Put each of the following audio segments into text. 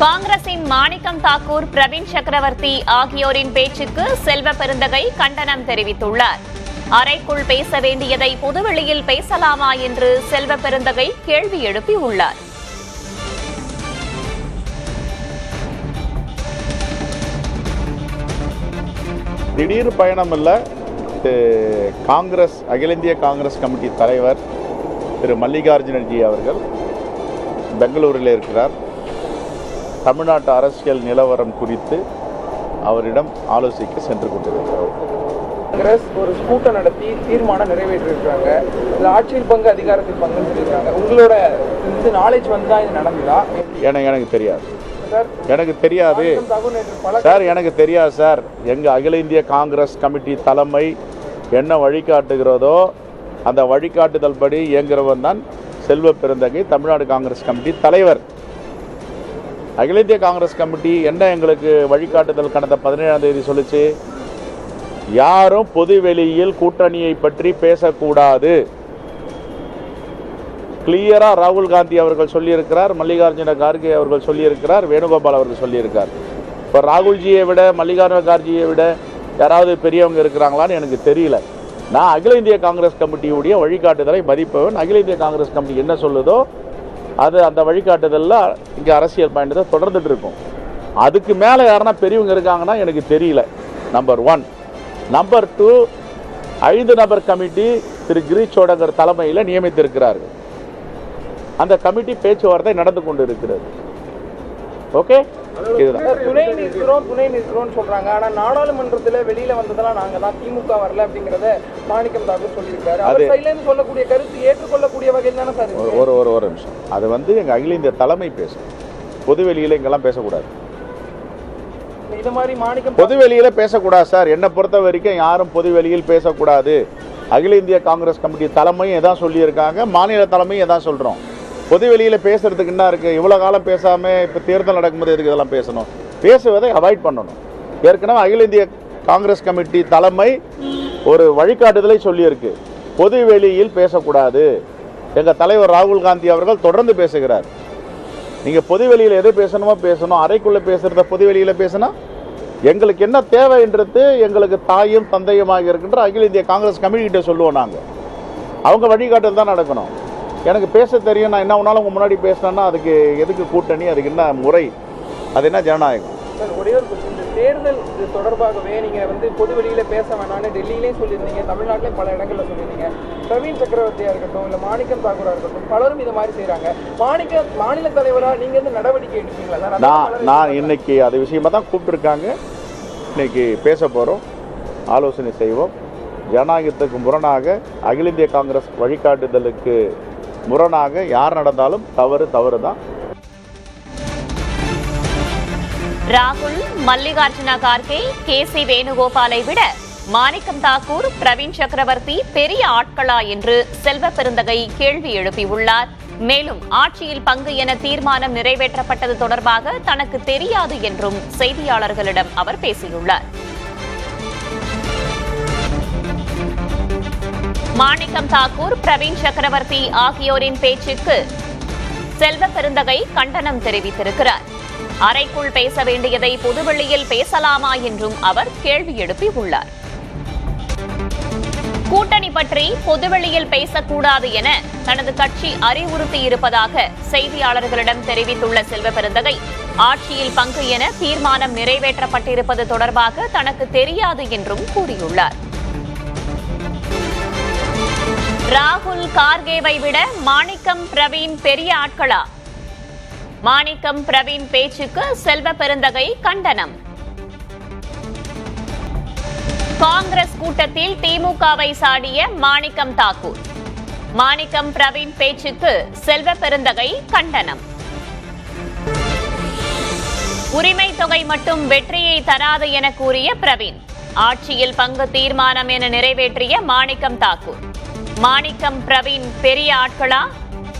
காங்கிரசின் மாணிக்கம் தாக்கூர், பிரவீன் சக்கரவர்த்தி ஆகியோரின் பேச்சுக்கு செல்வ பெருந்தகை கண்டனம் தெரிவித்துள்ளார். அறைக்குள் பேச வேண்டியதை பொதுவெளியில் பேசலாமா என்று செல்வ பெருந்தகை கேள்வி எழுப்பியுள்ளார். திடீர் பயணம் அல்ல. காங்கிரஸ் அகில இந்திய காங்கிரஸ் கமிட்டி தலைவர் திரு மல்லிகார்ஜுனஜி அவர்கள் பெங்களூரில் இருக்கிறார். தமிழ்நாட்டு அரசியல் நிலவரம் குறித்து அவரிடம் ஆலோசிக்க சென்று கொண்டிருக்கிறார். காங்கிரஸ் ஒரு கூட்டம் நடத்தி தீர்மானம் நிறைவேற்றிருக்காங்க. இது ஆட்சியில் பங்கு, அதிகாரத்தில் பங்குன்னு சொல்லியிருக்காங்க. உங்களோட நாலேஜ் வந்தா இது நடந்ததா? எனக்கு தெரியாது சார், எனக்கு தெரியாது சார், எனக்கு தெரியாது சார். எங்கள் அகில இந்திய காங்கிரஸ் கமிட்டி தலைமை என்ன வழிகாட்டுகிறதோ அந்த வழிகாட்டுதல் படி இயங்குகிறவன் தான் செல்வ பெருந்தகை, தமிழ்நாடு காங்கிரஸ் கமிட்டி தலைவர். அகில இந்திய காங்கிரஸ் கமிட்டி என்ன எங்களுக்கு வழிகாட்டுதல் கடந்த 17ஆம் தேதி சொல்லிச்சு, யாரும் பொது வெளியில் கூட்டணியை பற்றி பேசக்கூடாது. கிளியரா ராகுல் காந்தி அவர்கள் சொல்லியிருக்கிறார், மல்லிகார்ஜுன கார்கே அவர்கள் சொல்லியிருக்கிறார், வேணுகோபால் அவர்கள் சொல்லியிருக்கார். இப்போ ராகுல்ஜியை விட மல்லிகார்ஜுன கார்கேயை விட யாராவது பெரியவங்க இருக்கிறாங்களான்னு எனக்கு தெரியல. நான் அகில இந்திய காங்கிரஸ் கமிட்டியுடைய வழிகாட்டுதலை மதிப்பவன். அகில இந்திய காங்கிரஸ் கமிட்டி என்ன சொல்லுதோ அது அந்த வழிகாட்டுதலில் இங்கே அரசியல் பயணத்தை தொடர்ந்துட்டு இருக்கும். அதுக்கு மேலே யாருன்னா பெரியவங்க இருக்காங்கன்னா எனக்கு தெரியல. நம்பர் 1. நம்பர் 2, 5 நபர் கமிட்டி திரு கிரீஷ் சோடங்கர் தலைமையில் நியமித்திருக்கிறார்கள். அந்த கமிட்டி பேச்சுவார்த்தை நடந்து கொண்டு இருக்கிறது. ஓகே, துணை நிற்கிறோம் சொல்றாங்க. ஆனா நாடாளுமன்றத்தில் வெளியில வந்ததெல்லாம் நாங்க தான், திமுக வரல அப்படிங்கறத மாணிக்கம் தாக்கூர் சொல்லியிருக்காரு. அவர் சைடுல இருந்து சொல்லக்கூடிய கருத்து ஏற்றுக்கொள்ளக்கூடிய வகையில் தானே சார்? ஒரு நிமிஷம். அது எங்க அகில இந்திய தலைமை பேசும். பொதுவெளியில இங்கெல்லாம் பேசக்கூடாது. இது மாதிரி மாணிக்கம் பொதுவெளியில பேசக்கூடாது சார். என்னை பொறுத்த வரைக்கும் யாரும் பொதுவெளியில் பேசக்கூடாது. அகில இந்திய காங்கிரஸ் கமிட்டி தலைமையும் எதான் சொல்லியிருக்காங்க, மாநில தலைமையும் எதான் சொல்றோம். பொதுவெளியில் பேசுறதுக்கு என்ன இருக்குது? இவ்வளோ காலம் பேசாமல் இப்போ தேர்தல் நடக்கும்போது எதுக்கு இதெல்லாம் பேசணும்? பேசுவதை அவாய்ட் பண்ணணும். ஏற்கனவே அகில இந்திய காங்கிரஸ் கமிட்டி தலைமை ஒரு வழிகாட்டுதலை சொல்லியிருக்கு, பொதுவெளியில் பேசக்கூடாது. எங்கள் தலைவர் ராகுல் காந்தி அவர்கள் தொடர்ந்து பேசுகிறார். நீங்கள் பொதுவெளியில் எது பேசணுமோ பேசணும், அறைக்குள்ளே பேசுகிறத பொதுவெளியில் பேசினா எங்களுக்கு என்ன தேவைன்றது எங்களுக்கு தாயும் தந்தையுமாக இருக்கின்ற அகில இந்திய காங்கிரஸ் கமிட்டிகிட்ட சொல்லுவோம். நாங்கள் அவங்க வழிகாட்டுதல் தான் நடக்கணும். எனக்கு பேச தெரியும், நான் என்ன ஒன்றாலும் உங்கள் முன்னாடி பேசினேன்னா அதுக்கு எதுக்கு கூட்டணி, அதுக்கு என்ன முறை, அது என்ன ஜனநாயகம்? சார், ஒரே ஒரு கொஸ்டின். தேர்தல் தொடர்பாகவே நீங்கள் பொது வெளியில் பேச வேணாம்னு டெல்லியிலேயும் சொல்லியிருந்தீங்க, தமிழ்நாட்டிலையும் பல இடங்களில் சொல்லியிருந்தீங்க. பிரவீன் சக்கரவர்த்தியாக இருக்கட்டும், இல்லை மாணிக்கம் தாக்கூராக இருக்கட்டும், பலரும் இது மாதிரி செய்கிறாங்க. மாநில தலைவராக நீங்கள் நடவடிக்கை எடுப்பீங்களா? நான் இன்னைக்கு அது விஷயமா தான் கூப்பிட்டுருக்காங்க. இன்னைக்கு பேச போகிறோம், ஆலோசனை செய்வோம். ஜனநாயகத்துக்கு முரணாக, அகில இந்திய காங்கிரஸ் வழிகாட்டுதலுக்கு முரணாக யார் நடந்தாலும் தவறு தான். ராகுல், மல்லிகார்ஜுன கார்கே, KC வேணுகோபாலை விட மாணிக்கம் தாக்கூர், பிரவீன் சக்கரவர்த்தி பெரிய ஆட்களா என்று செல்வ பெருந்தகை கேள்வி எழுப்பியுள்ளார். மேலும் ஆட்சியில் பங்கு என தீர்மானம் நிறைவேற்றப்பட்டது தொடர்பாக தனக்கு தெரியாது என்றும் செய்தியாளர்களிடம் அவர் பேசியுள்ளார். மாணிக்கம் தாக்கூர், பிரவீன் சக்கரவர்த்தி ஆகியோரின் பேச்சுக்கு செல்வ பெருந்தகை கண்டனம் தெரிவித்திருக்கிறார். அறைக்குள் பேச வேண்டியதை பொதுவெளியில் பேசலாமா என்றும் அவர் கேள்வி எழுப்பியுள்ளார். கூட்டணி பற்றி பொதுவெளியில் பேசக்கூடாது என தனது கட்சி அறிவுறுத்தியிருப்பதாக செய்தியாளர்களிடம் தெரிவித்துள்ள செல்வ பெருந்தகை, ஆட்சியில் பங்கு என தீர்மானம் நிறைவேற்றப்பட்டிருப்பது தொடர்பாக தனக்கு தெரியாது என்றும் கூறியுள்ளார். ராகுல், கார்கேவை விட மாணிக்கம், பிரவீன் பெரிய ஆட்களா? மாணிக்கம், பிரவீன் பேச்சுக்கு செல்வ பெருந்தகை கண்டனம். காங்கிரஸ் கூட்டத்தில் திமுகவை சாடிய மாணிக்கம் தாக்கூர். மாணிக்கம், பிரவீன் பேச்சுக்கு செல்வ பெருந்தகை கண்டனம். உரிமை தொகை மட்டும் வெற்றியை தராது என கூறிய பிரவீன், ஆட்சியில் பங்கு தீர்மானம் என நிறைவேற்றிய மாணிக்கம் தாக்கூர். மாணிக்கம், பிரவீன் பெரிய ஆட்களா?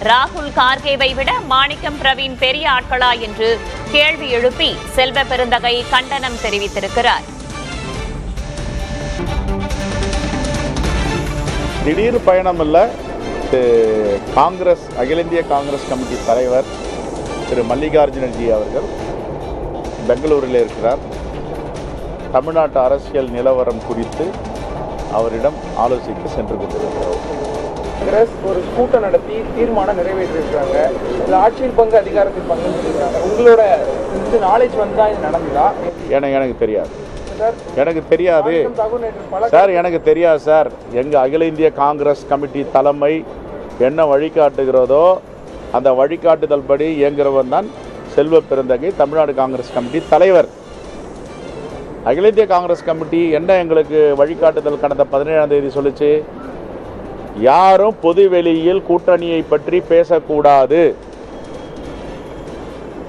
ராகுல், கார்கேவை விட மாணிக்கம், பிரவீன் பெரிய ஆட்களா என்று கேள்வி எழுப்பி செல்வ பெருந்தகை கண்டனம் தெரிவித்திருக்கிறார். திடீர் பயணம் அல்ல. காங்கிரஸ் அகில இந்திய காங்கிரஸ் கமிட்டி தலைவர் திரு மல்லிகார்ஜுனஜி அவர்கள் பெங்களூரில் இருக்கிறார். தமிழ்நாட்டு அரசியல் நிலவரம் குறித்து அவரிடம் ஆலோசிக்க சென்று கொண்டிருக்கிறார். காங்கிரஸ் ஒரு கூட்டம் நடத்தி தீர்மானம் நிறைவேற்றிருக்காங்க. இந்த ஆட்சியில் பங்கு அதிகாரத்தில் பங்கு சொல்லியிருக்காங்க. உங்களோட இந்த நாலேஜ் வந்தா இது நடந்ததா? எனக்கு தெரியாது. எனக்கு தெரியாது சார், எனக்கு தெரியாது சார். எங்க அகில இந்திய காங்கிரஸ் கமிட்டி தலைமை என்ன வழிகாட்டுகிறதோ அந்த வழிகாட்டுதல் படி இயங்குகிறவன் தான் செல்வ பெருந்தகை, தமிழ்நாடு காங்கிரஸ் கமிட்டி தலைவர். அகில இந்திய காங்கிரஸ் கமிட்டி என்ன எங்களுக்கு வழிகாட்டுதல் கடந்த 17ஆம் தேதி சொல்லுச்சு? யாரும் பொது வெளியில் கூட்டணியை பற்றி பேசக்கூடாது.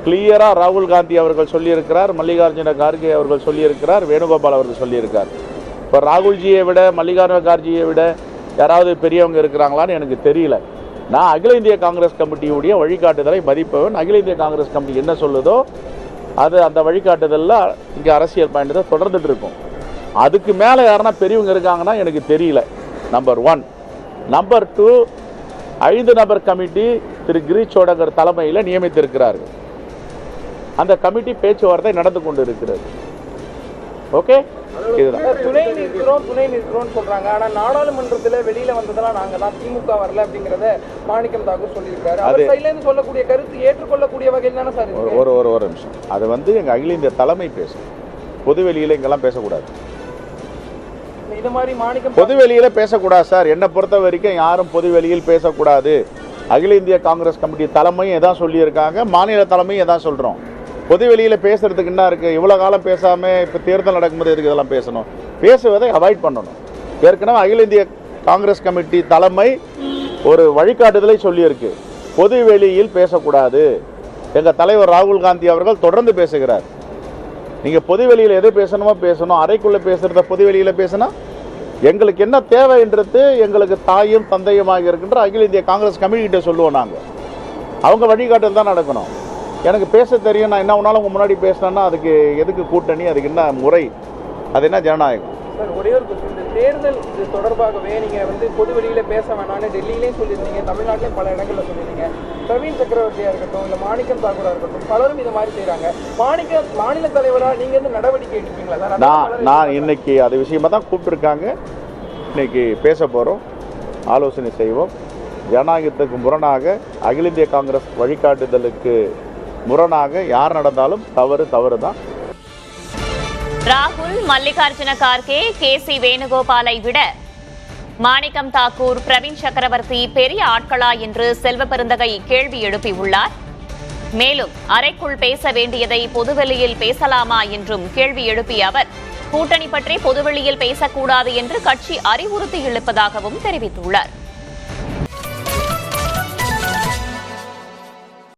கிளியரா ராகுல் காந்தி அவர்கள் சொல்லியிருக்கிறார், மல்லிகார்ஜுன கார்கே அவர்கள் சொல்லியிருக்கிறார், வேணுகோபால் அவர்கள் சொல்லியிருக்கார். இப்போ ராகுல்ஜியை விட மல்லிகார்ஜுன கார்கேயை விட யாராவது பெரியவங்க இருக்கிறாங்களான்னு எனக்கு தெரியல. நான் அகில இந்திய காங்கிரஸ் கமிட்டியுடைய வழிகாட்டுதலை மதிப்பவன். அகில இந்திய காங்கிரஸ் கமிட்டி என்ன சொல்லுதோ அது அந்த வழிகாட்டுதலில் இங்கே அரசியல் பயணத்தை தொடர்ந்துட்டு இருக்கும். அதுக்கு மேலே யாருன்னா பெரியவங்க இருக்காங்கன்னா எனக்கு தெரியல. நம்பர் 1. நம்பர் 2, 5 நபர் கமிட்டி திரு கிரீஷ் சோடங்கர் தலைமையில் நியமித்திருக்கிறார்கள். அந்த கமிட்டி பேச்சுவார்த்தை நடந்து கொண்டு இருக்கிறது. ஓகே, இதுதான். துணை நிற்கிறோம் சொல்றாங்க. ஆனா நாடாளுமன்றத்துல வெளியில வந்ததெல்லாம் நாங்க தான், திமுக வரல அப்படிங்கறத மாணிக்கம் தாக்கூர் சொல்லியிருக்காரு. அவர் சைடுல இருந்து சொல்லக்கூடிய கருத்து ஏற்றுக்கொள்ளக்கூடிய வகையில் தானே சார்? ஒரு நிமிஷம். அது எங்க அகில இந்திய தலைமை பேசும். பொதுவெளியில இங்கெல்லாம் பேசக்கூடாது. இது மாதிரி மாணிக்கம் பொதுவெளியில பேசக்கூடாது சார். என்னை பொறுத்த வரைக்கும் யாரும் பொதுவெளியில் பேசக்கூடாது. அகில இந்திய காங்கிரஸ் கமிட்டி தலைமையும் எதான் சொல்லியிருக்காங்க, மாநில தலைமையும் எதான் சொல்றோம். பொது வெளியில பேசுறதுக்கு என்ன இருக்கு? இவ்வளவு காலம் பேசாம இப்ப தேர்தல் நடக்கும்போது எதுக்கு இதெல்லாம் பேசணும்? பேசுவதை அவாய்ட் பண்ணணும். ஏற்கனவே அகில இந்திய காங்கிரஸ் கமிட்டி தலைமை ஒரு வழிகாட்டுதலை சொல்லியிருக்கு, பொது வெளியில் பேசக்கூடாது. எங்க தலைவர் ராகுல் காந்தி அவர்கள் தொடர்ந்து பேசுகிறார். நீங்க பொது வெளியில எது பேசணுமோ பேசணும், அறைக்குள்ள பேசுறத பொது வெளியில பேசினா எங்களுக்கு என்ன தேவைன்றது எங்களுக்கு தாயும் தந்தையுமாக இருக்கின்ற அகில இந்திய காங்கிரஸ் கமிட்டி கிட்ட சொல்லுவோம். நாங்க அவங்க வழிகாட்டுதல் தான் நடக்கணும். எனக்கு பேச தெரியும், நான் என்ன ஒன்றாலும் உங்க முன்னாடி பேசினேன்னா அதுக்கு எதுக்கு கூட்டணி, அதுக்கு என்ன முறை, அது என்ன ஜனநாயகம்? சார், ஒரே ஒரு கொஸ்டின். இந்த தேர்தல் இது தொடர்பாகவே நீங்க பொது வெளியில பேச வேணாம்னு டெல்லியிலேயும் சொல்லியிருந்தீங்க, தமிழ்நாட்டிலையும் பல இடங்களில் சொல்லியிருந்தீங்க. பிரவீன் சக்கரவர்த்தியா இருக்கட்டும், இல்லை மாணிக்கம் தாக்கூரா இருக்கட்டும், பலரும் இது மாதிரி செய்யறாங்க. மாநில தலைவராக நீங்க நடவடிக்கை எடுப்பீங்களா? நான் இன்னைக்கு அது விஷயமா தான் கூப்பிட்டுருக்காங்க. இன்னைக்கு பேச போறோம், ஆலோசனை செய்வோம். ஜனநாயகத்துக்கு முரணாக, அகில இந்திய காங்கிரஸ் வழிகாட்டுதலுக்கு முரணாக யார் நடந்தாலும் தவறு தான். ராகுல், மல்லிகார்ஜுன கார்கே, கே.சி. வேணுகோபாலை விட மாணிக்கம் தாக்கூர், பிரவீன் சக்கரவர்த்தி பெரிய ஆட்களா என்று செல்வ பெருந்தகை கேள்வி எழுப்பியுள்ளார். மேலும் அறைக்குள் பேச வேண்டியதை பொதுவெளியில் பேசலாமா என்றும் கேள்வி எழுப்பிய அவர், கூட்டணி பற்றி பொதுவெளியில் பேசக்கூடாது என்று கட்சி அறிவுறுத்தி இருப்பதாகவும் தெரிவித்துள்ளார்.